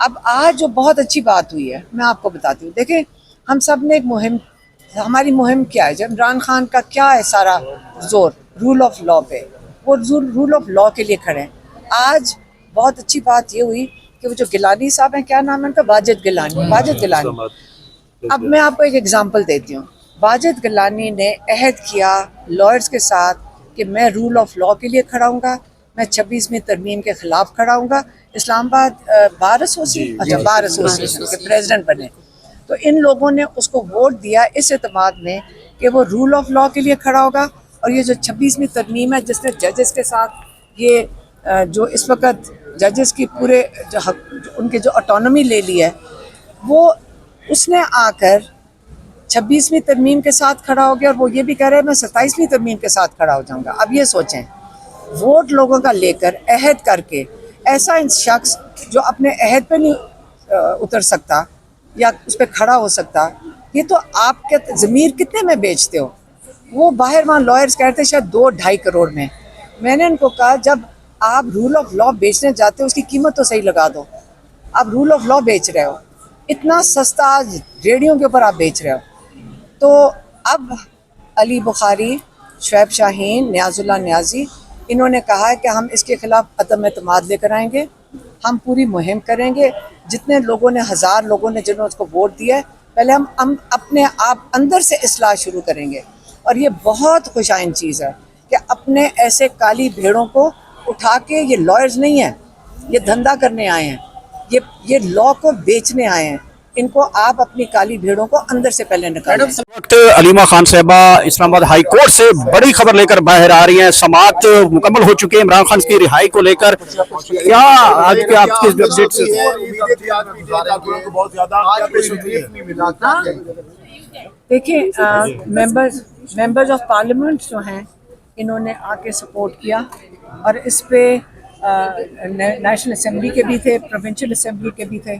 اب آج جو بہت اچھی بات ہوئی ہے میں آپ کو بتاتی ہوں. دیکھیں ہم سب نے ایک مہم، ہماری مہم کیا ہے؟ جب عمران خان کا کیا ہے سارا زور رول آف لا پہ، وہ رول آف لا کے لیے کھڑے ہیں. آج بہت اچھی بات یہ ہوئی کہ وہ جو گیلانی صاحب ہیں، کیا نام ہے ان کا؟ واجد گیلانی. واجد گیلانی. اب میں آپ کو ایک ایگزامپل دیتی ہوں. واجد گیلانی نے عہد کیا لائرز کے ساتھ کہ میں رول آف لا کے لیے کھڑا ہوں گا، میں 26ویں ترمیم کے خلاف کھڑا ہوں گا. اسلام آباد بار ایسوسیشن بار ایسوسیشن کے پریزیڈنٹ بنے. تو ان لوگوں نے اس کو ووٹ دیا اس اعتماد میں کہ وہ رول آف لا کے لیے کھڑا ہوگا. اور یہ جو 26ویں ترمیم ہے جس نے ججز کے ساتھ یہ جو اس وقت ججز کی پورے جو ان کے جو آٹونومی لے لی ہے، وہ اس نے آ کر 26ویں ترمیم کے ساتھ کھڑا ہو گیا، اور وہ یہ بھی کہہ رہے ہیں میں 27ویں ترمیم کے ساتھ کھڑا ہو جاؤں گا. اب یہ سوچیں، ووٹ لوگوں کا لے کر عہد کر کے ایسا شخص جو اپنے عہد پہ نہیں اتر سکتا یا اس پہ کھڑا ہو سکتا، یہ تو آپ کے ضمیر کتنے میں بیچتے ہو؟ وہ باہر وہاں لائرز کہتے ہیں شاید 2-2.5 کروڑ میں. میں نے ان کو کہا جب آپ رول آف لا بیچنے جاتے ہو اس کی قیمت تو صحیح لگا دو. آپ رول آف لا بیچ رہے ہو اتنا سستا، آج ریڑھیوں کے اوپر آپ بیچ رہے ہو. تو اب علی بخاری، شعیب شاہین، نیاز اللہ نیازی، انہوں نے کہا ہے کہ ہم اس کے خلاف عدم اعتماد لے کر آئیں گے، ہم پوری مہم کریں گے. جتنے لوگوں نے، 1000 لوگوں نے جنہوں نے اس کو ووٹ دیا ہے، پہلے ہم اپنے آپ اندر سے اصلاح شروع کریں گے. اور یہ بہت خوش آئند چیز ہے کہ اپنے ایسے کالی بھیڑوں کو اٹھا کے، یہ لائرز نہیں ہیں، یہ دھندا کرنے آئے ہیں، یہ لا کو بیچنے آئے ہیں. ان کو آپ اپنی کالی بھیڑوں کو اندر سے پہلے نکالیں. وقت علیمہ خان صاحبہ اسلام آباد ہائی کورٹ سے بڑی خبر لے کر باہر آ رہی ہیں. سماعت مکمل ہو چکی ہے عمران خان کی رہائی کو لے کر. کیا آج کے آپ کی اپڈیٹ سے دیکھیں ممبرز آف پارلیمنٹ جو ہیں انہوں نے آ کے سپورٹ کیا، اور اس پہ نیشنل اسمبلی کے بھی تھے، پروونشل اسمبلی کے بھی تھے،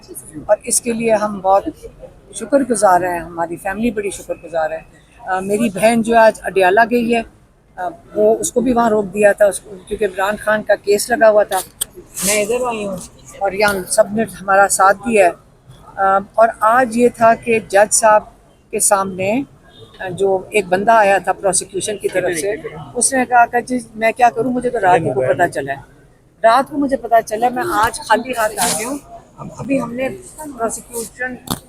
اور اس کے لیے ہم بہت شکر گزار ہیں. ہماری فیملی بڑی شکر گزار ہے. میری بہن جو آج اڈیالہ گئی ہے، وہ اس کو بھی وہاں روک دیا تھا کیونکہ عمران خان کا کیس لگا ہوا تھا. میں ادھر آئی ہوں اور یہاں سب نے ہمارا ساتھ دیا ہے. اور آج یہ تھا کہ جج صاحب کے سامنے جو ایک بندہ آیا تھا پروسیکیوشن کی طرف سے، اس نے کہا کہ جی میں کیا کروں، مجھے تو رات کو پتہ چلا ہے، رات کو مجھے پتہ چلا، میں آج خالی ہاتھ آ گئی ہوں. ابھی ہم نے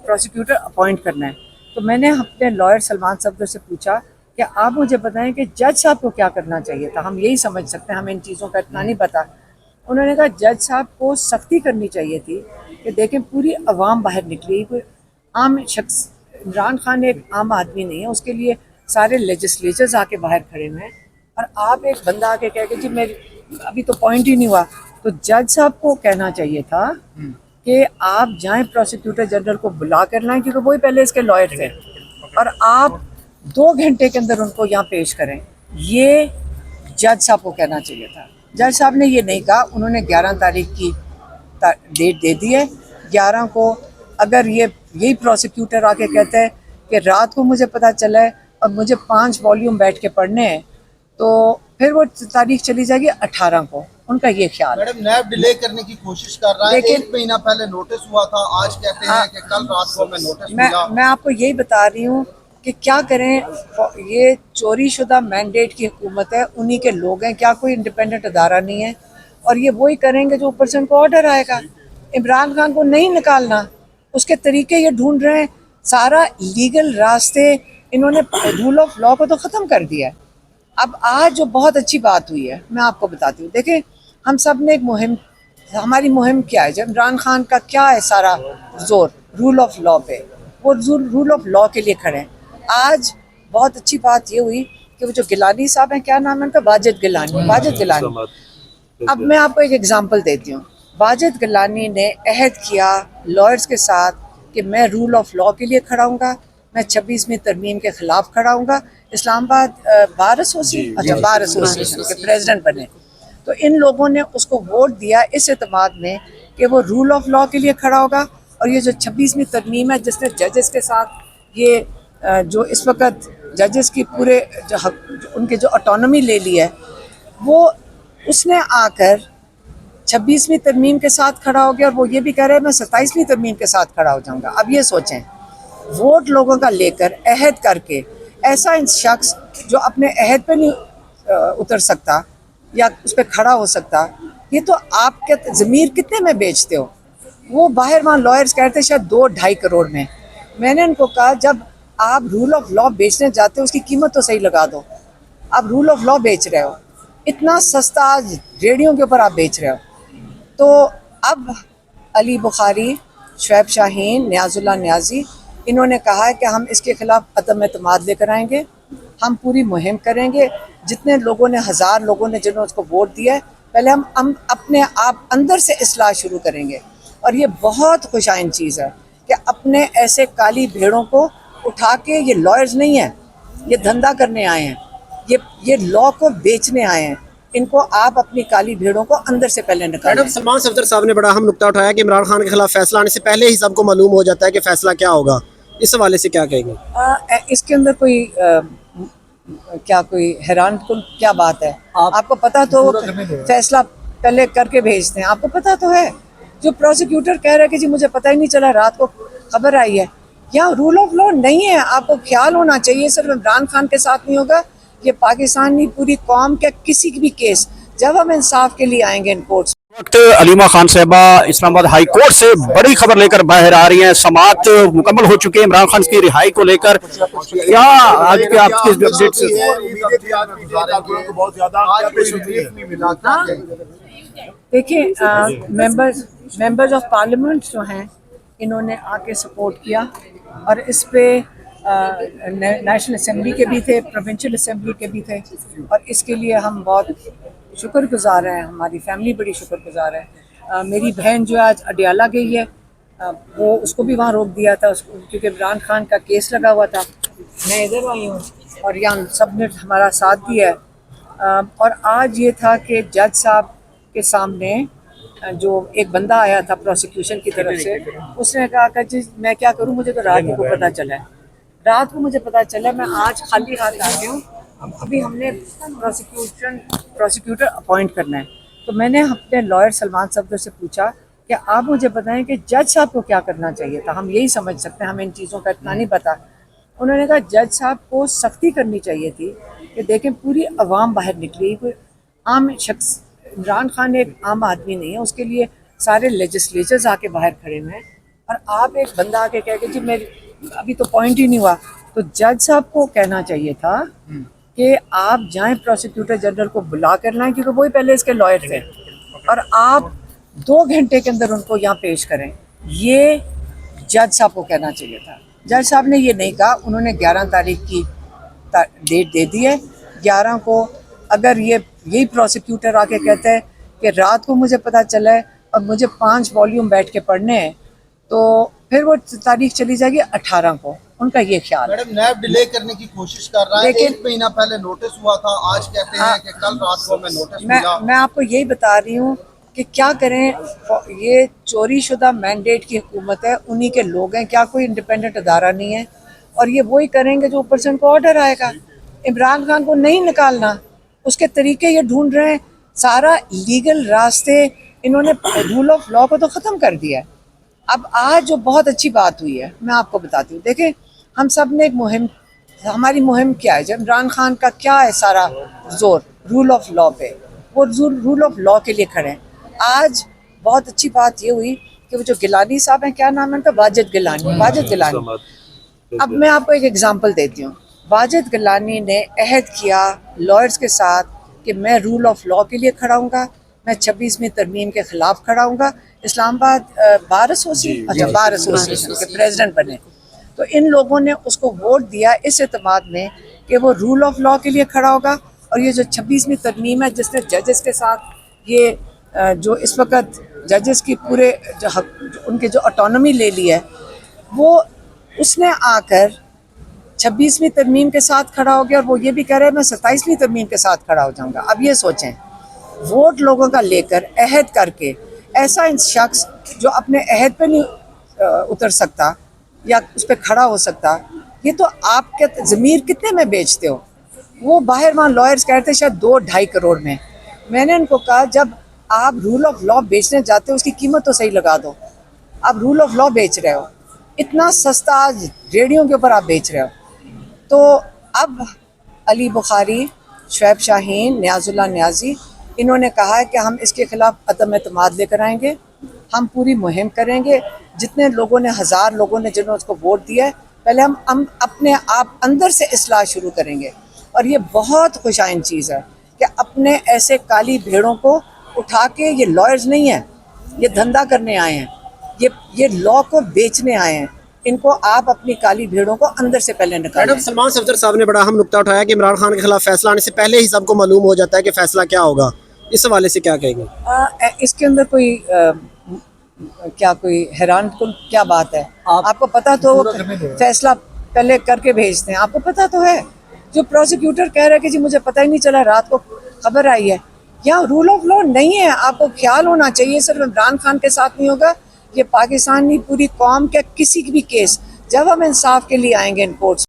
پروسیکیوٹر اپوائنٹ کرنا ہے. تو میں نے اپنے لائر سلمان صفدر سے پوچھا کہ آپ مجھے بتائیں کہ جج صاحب کو کیا کرنا چاہیے تھا، ہم یہی سمجھ سکتے ہیں، ہمیں ان چیزوں کا اتنا نہیں پتہ. انہوں نے کہا جج صاحب کو سختی کرنی چاہیے تھی کہ دیکھیں پوری عوام باہر نکلی، کوئی عام شخص، عمران خان ایک عام آدمی نہیں ہے، اس کے لیے سارے لیجسلیچرز آ کے باہر کھڑے ہوئے ہیں، اور آپ ایک بندہ آ کے کہہ کہ جی میں ابھی تو پوائنٹ ہی نہیں ہوا. تو جج صاحب کو کہنا چاہیے تھا کہ آپ جائیں پروسیکیوٹر جنرل کو بلا کر لائیں، کیونکہ وہی پہلے اس کے لائر تھے، اور آپ 2 گھنٹے کے اندر ان کو یہاں پیش کریں. یہ جج صاحب کو کہنا چاہیے تھا. جج صاحب نے یہ نہیں کہا. انہوں نے 11 تاریخ کی ڈیٹ دے دی ہے. 11 کو اگر یہی پروسیکیوٹر آ کے کہتے ہیں کہ رات کو مجھے پتہ چلا ہے اور مجھے 5 والیوم بیٹھ کے پڑھنے ہیں، تو پھر وہ تاریخ چلی جائے گی 18 کو. ان کا یہ خیال ہے. میڈم نیب ڈیلے کرنے کی کوشش کر رہا ہے. 1 مہینہ پہلے نوٹس ہوا تھا، آج کہتے ہیں کہ کل رات کو میں نوٹس ملا. میں آپ کو یہی بتا رہی ہوں کہ کیا کریں، یہ چوری شدہ مینڈیٹ کی حکومت ہے، انہی کے لوگ ہیں، کیا کوئی انڈیپینڈنٹ ادارہ نہیں ہے، اور یہ وہی کریں گے جو اوپر سے ان کو آرڈر آئے گا. عمران خان کو نہیں نکالنا، اس کے طریقے یہ ڈھونڈ رہے ہیں، سارا لیگل راستے انہوں نے رول آف لا کو تو ختم کر دیا ہے. اب آج جو بہت اچھی بات ہوئی ہے میں آپ کو بتاتی ہوں. دیکھیں ہم سب نے ایک مہم، ہماری مہم کیا ہے؟ جب عمران خان کا کیا ہے سارا زور رول آف لا پہ، وہ رول آف لا کے لیے کھڑے ہیں. آج بہت اچھی بات یہ ہوئی کہ وہ جو گیلانی صاحب ہیں، کیا نام ہے ان کا؟ واجد گیلانی. واجد گیلانی. اب میں آپ کو ایک ایگزامپل دیتی ہوں. واجد گیلانی نے عہد کیا لائرز کے ساتھ کہ میں رول آف لا کے لیے کھڑا ہوں گا، میں 26ویں ترمیم کے خلاف کھڑا ہوں گا. اسلام آباد بار ایسوسیشن کے پریزیڈنٹ بنے. تو ان لوگوں نے اس کو ووٹ دیا اس اعتماد میں کہ وہ رول آف لا کے لیے کھڑا ہوگا. اور یہ جو 26ویں ترمیم ہے جس نے ججز کے ساتھ یہ جو اس وقت ججز کی پورے جو ان کے جو آٹونومی لے لی ہے، وہ اس نے آ کر 26वीं तरमीम के साथ खड़ा हो गया और वो ये भी कह रहे हैं मैं 27वीं तरमीम के साथ खड़ा हो जाऊंगा। अब ये सोचें, वोट लोगों का लेकर अहद करके ऐसा शख्स जो अपने अहद पे नहीं उतर सकता या उस पर खड़ा हो सकता, ये तो आपके ज़मीर कितने में बेचते हो। वो बाहर वहाँ लॉयर्स कहते हैं शायद 2-2.5 करोड़ में। मैंने उनको कहा जब आप रूल ऑफ लॉ बेचने जाते हो उसकी कीमत तो सही लगा दो। आप रूल ऑफ लॉ बेच रहे हो, इतना सस्ता आज रेडियो के ऊपर आप बेच रहे हो। तो अब अली बुखारी, शुएब शाहीन, नियाजुल्लाह नियाजी, इन्होंने कहा है कि हम इसके खिलाफ अदम एतमाद लेकर आएंगे, हम पूरी मुहिम करेंगे। जितने लोगों ने, 1000 लोगों ने जिन्होंने उसको वोट दिया है, पहले हम अपने आप अंदर से इस्लाह शुरू करेंगे। और ये बहुत खुशाइन चीज़ है कि अपने ऐसे काली भेड़ों को उठा के, ये लॉयर्स नहीं हैं, ये धंधा करने आए हैं, ये लॉ को बेचने आए हैं। इनको आप अपनी काली भेड़ों को अंदर से पहले निकालें। मैडम, सलमान सफदर साहब ने बड़ा अहम नुक्ता उठाया कि इमरान खान के खिलाफ फैसला आने से पहले ही सबको मालूम हो जाता है कि फैसला क्या होगा। इस हवाले से क्या कहेंगे? इसके अंदर कोई कोई हैरान कुल क्या बात है? आपको पता तो फैसला पहले करके भेजते हैं, आपको पता तो है। जो प्रोसिक्यूटर कह रहा है कि जी मुझे पता ही नहीं चला, रात को खबर आई है, यहाँ रूल ऑफ लॉ नहीं है। आपको ख्याल होना चाहिए सिर्फ इमरान खान के साथ नहीं होगा, ये पाकिस्तानी पूरी कौम के किसी भी केस जब हम इंसाफ के लिए आएंगे इन कोर्ट्स। वक्त अलीमा खान साहबा इस्लामाबाद हाई कोर्ट से बड़ी खबर लेकर बाहर आ रही हैं। समाअत मुकम्मल हो चुके हैं इमरान खान की रिहाई को लेकर। क्या आज के आपकी अपडेट से? देखिए, मेंबर्स ऑफ पार्लियामेंट जो हैं, इन्होंने आके सपोर्ट किया और इस पे नेशनल असेंबली के भी थे, प्रोविंशियल असेंबली के भी थे, और इसके लिए हम बहुत शुक्रगुजार हैं। हमारी फैमिली बड़ी शुक्रगुजार है। मेरी बहन जो आज अडियाला गई है, वो उसको भी वहाँ रोक दिया था उसको, क्योंकि इमरान खान का केस लगा हुआ था। मैं इधर आई हूँ और यहाँ सब ने हमारा साथ दिया है। और आज ये था कि जज साहब के सामने जो एक बंदा आया था प्रोसिक्यूशन की तरफ से, उसने कहा कि जी मैं क्या करूं, मुझे तो रात को पता चला है, रात को मुझे पता चला, मैं आज खाली हाथ आ गया हूँ। अभी हमने प्रोसिक्यूटर अपॉइंट करना है। तो मैंने अपने लॉयर सलमान सफदर से पूछा कि आप मुझे बताएं कि जज साहब को क्या करना चाहिए था, हम यही समझ सकते हैं, हमें इन चीज़ों का इतना नहीं पता। उन्होंने कहा जज साहब को सख्ती करनी चाहिए थी कि देखें पूरी अवाम बाहर निकली, कोई आम शख्स, इमरान खान एक आम आदमी नहीं है, उसके लिए सारे लेजिस्लेचर्स आके बाहर खड़े हुए हैं, और आप एक बंदा आके कह के जी मेरी अभी तो पॉइंट ही नहीं हुआ। तो जज साहब को कहना चाहिए था कि आप जाएं प्रोसिक्यूटर जनरल को बुला कर लाएं, क्योंकि वही पहले इसके लॉयर थे, और आप 2 घंटे के अंदर उनको यहाँ पेश करें। ये जज साहब को कहना चाहिए था। जज साहब ने ये नहीं कहा, उन्होंने 11 तारीख की डेट दे दी है। 11 को अगर यही प्रोसिक्यूटर आके कहते हैं कि रात को मुझे पता चला है और मुझे 5 वॉल्यूम बैठ के पढ़ने हैं, तो फिर वो तारीख चली जाएगी 18 को। उनका ये ख्याल है। मैडम, नैब डिले करने की कोशिश कर रहा है। लेकिन 1 महीना पहले नोटिस हुआ था, आज कहते हैं कि कल रात को हमें नोटिस मिला। मैं आपको यही बता रही हूँ कि क्या करें, ये चोरी शुदा मैंडेट की हुकूमत है, उन्हीं के लोग हैं, क्या कोई इंडिपेंडेंट अदारा नहीं है, और ये वही करेंगे जो ऊपर से उनको ऑर्डर आएगा। इमरान खान को नहीं निकालना, उसके तरीके ये ढूंढ रहे हैं, सारा लीगल रास्ते इन्होंने, रूल ऑफ लॉ को तो ख़त्म कर दिया है। अब आज जो बहुत अच्छी बात हुई है, मैं आपको बताती हूँ। देखें, हम सब ने एक मुहिम, हमारी मुहिम क्या है, जब इमरान खान का क्या है सारा जोर रूल ऑफ लॉ पे, वो रूल ऑफ लॉ के लिए खड़े हैं। आज बहुत अच्छी बात ये हुई कि वो जो गिलानी साहब हैं, क्या नाम है उनका, वाजिद गिलानी। अब मैं आपको एक एग्जांपल देती हूँ। वाजिद गिलानी ने अहद किया लॉयर्स के साथ कि मैं रूल ऑफ लॉ के लिए खड़ा हूँगा, मैं 26वीं तरमीम के ख़िलाफ़ खड़ा हूँगा। इस्लामाबाद बार एसोसिएशन के प्रेसिडेंट बने, तो इन लोगों ने उसको वोट दिया इस एतमाद में कि वो रूल ऑफ लॉ के लिए खड़ा होगा। और ये जो 26वीं तरमीम है, जिसने जजेस के साथ ये जो इस वक्त जजेस की पूरे जो उनके जो ऑटोनॉमी ले ली है, वो उसने आकर 26वीं तरमीम के साथ खड़ा हो गया, और वो ये भी कह रहे हैं मैं 27वीं तरमीम के साथ खड़ा हो जाऊंगा। अब ये सोचें, वोट लोगों का लेकर अहद करके ऐसा शख्स जो अपने अहद पे नहीं उतर सकता या उस पर खड़ा हो सकता, ये तो आपके ज़मीर कितने में बेचते हो। वो बाहर वहाँ लॉयर्स कहते हैं शायद 2-2.5 करोड़ में। मैंने उनको कहा जब आप रूल ऑफ लॉ बेचने जाते हो, उसकी कीमत तो सही लगा दो। आप रूल ऑफ लॉ बेच रहे हो, इतना सस्ता आज रेडियो के ऊपर आप बेच रहे हो। तो अब अली बुखारी, शुएब शाहीन, नियाजुल्लाह नियाजी, इन्होंने कहा है कि हम इसके खिलाफ अदम एतमाद लेकर आएंगे, हम पूरी मुहिम करेंगे। जितने लोगों ने, 1000 लोगों ने जिन्होंने उसको वोट दिया है, पहले हम अपने आप अंदर से इस्लाह शुरू करेंगे। और ये बहुत खुशाइन चीज़ है कि अपने ऐसे काली भेड़ों को उठा के, ये लॉयर्स नहीं हैं, ये धंधा करने आए हैं, ये लॉ को बेचने आए हैं। इनको आप अपनी काली भेड़ों को अंदर से पहले निकालें। मैडम, सलमान सफदर साहब ने बड़ा अहम नुक्ता उठाया कि इमरान खान के खिलाफ फैसला आने से पहले ही सबको मालूम हो जाता है कि फैसला क्या होगा। इस हवाले से क्या कहेंगे? इसके अंदर कोई कोई हैरान कुन क्या बात है? आपको पता तो फैसला पहले करके भेजते हैं, आपको पता तो है। जो प्रोसिक्यूटर कह रहा है कि जी मुझे पता ही नहीं चला, रात को खबर आई है, यहाँ रूल ऑफ लॉ नहीं है। आपको ख्याल होना चाहिए, सिर्फ इमरान खान के साथ नहीं होगा, ये पाकिस्तानी पूरी कौम के किसी भी केस, जब हम इंसाफ के लिए आएंगे इन कोर्ट्स